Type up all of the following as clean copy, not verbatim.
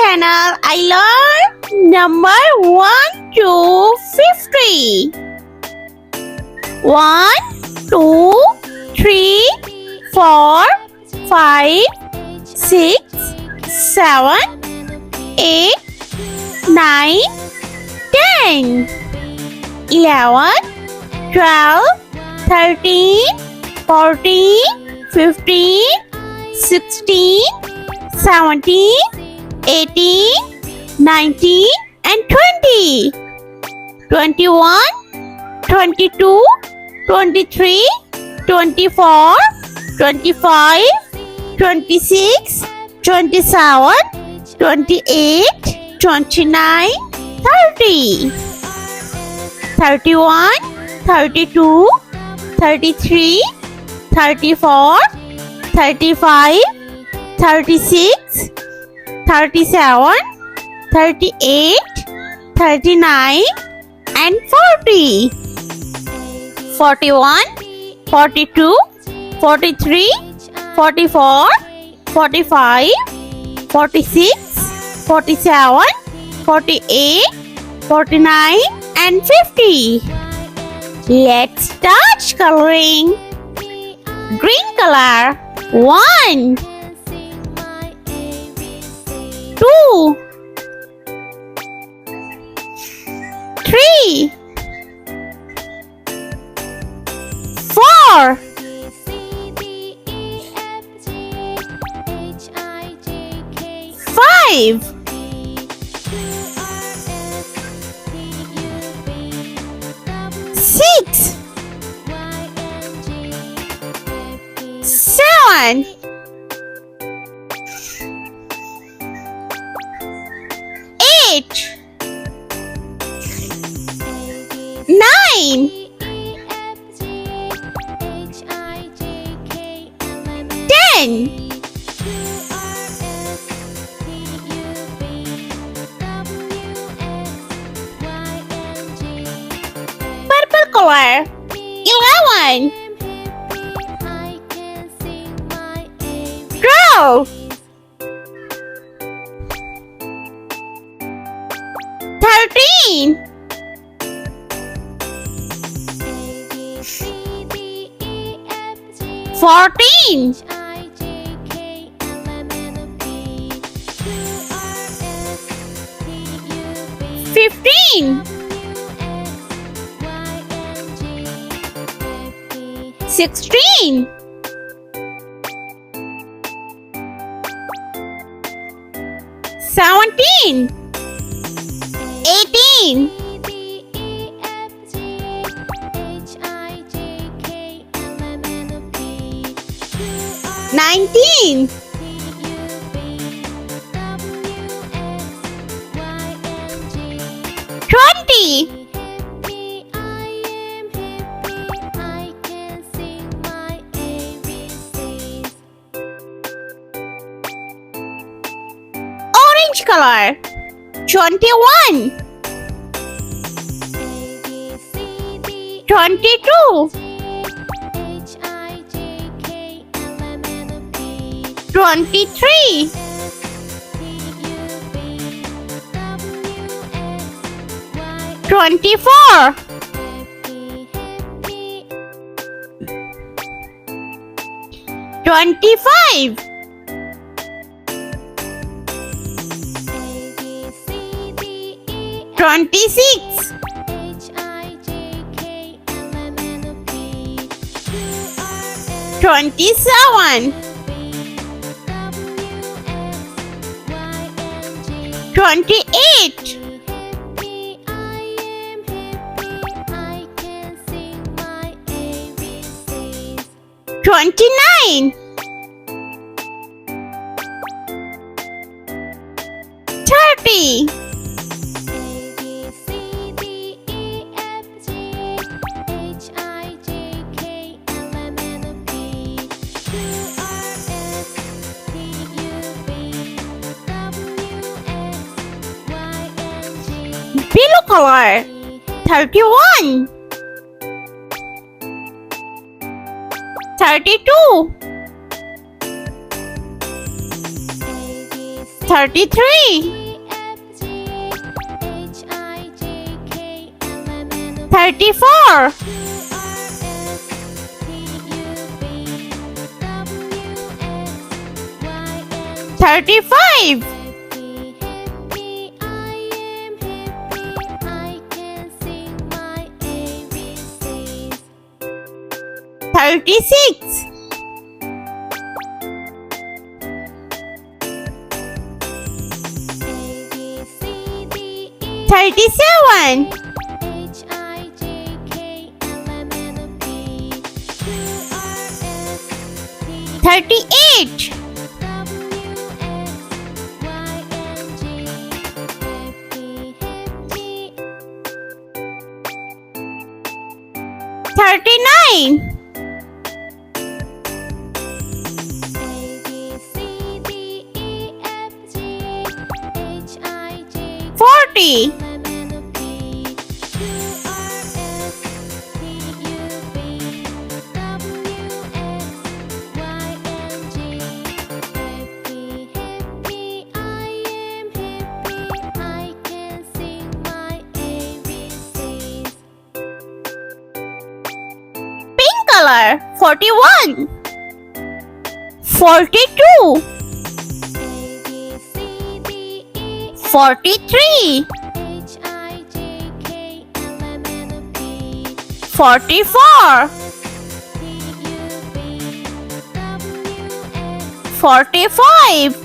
channel. I learned number 1 to 50. 1, 2, 3, 4, 5, 6, 7, 8, 9, 10, 11, 12, 13, 14, 15, 16, 17, 18, 19, and 20. 21, 22, 23, 24, 25, 26, 27, 28, 29, 30. 31, 32, 33, 34, 35, 36, 37, 38, 39, and 40. 41, 42, 43, 44, 45, 46, 47, 48, 49, and 50. Let's start coloring. Green color. 1, 2, 3, 4, 5, 6, 7, 8, 9, 10, 11, 12, 13, 14, 15, 16, 17, 18, 19, 20, 'Orange color. 21, 22, 23, 24, 25, 26, 27, 28, 29, 30, 'Blue color. 31, 32, 33, 34, 35, 36, 37, 38, 39, 40, 41, 42, 43, 44, 45,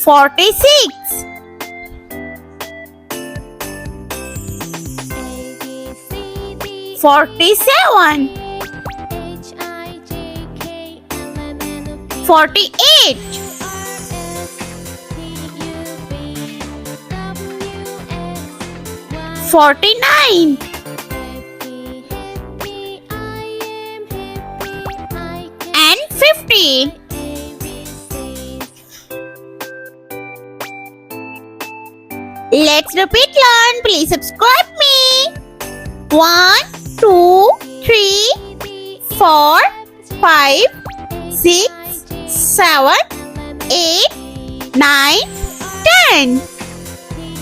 46, 47, 48, 49, and 50. Let's repeat learn. Please subscribe me. 1, 2, 3, 4, 5, 6, 7, 8, 9, 10,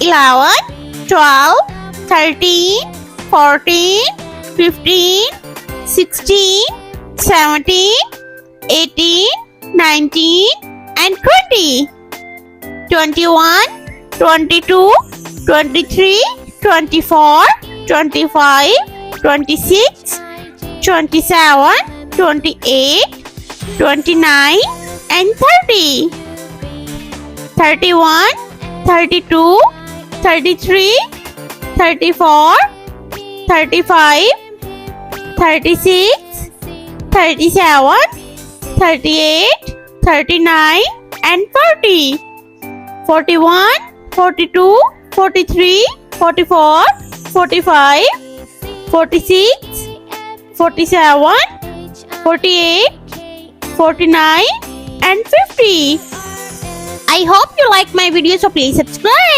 11, 12, 13, 14, 15, 16, 17, 18, 19, and 20, 21, 22, 23, 24, 25, 26, 27, 28, 29, and 30, 31, 32, 33, 34, 35, 36, 37, 38, 39, and 40, 41, 42, 43, 44, 45, 46, 47, 48, 49, and 50. I hope you like my video, so please subscribe.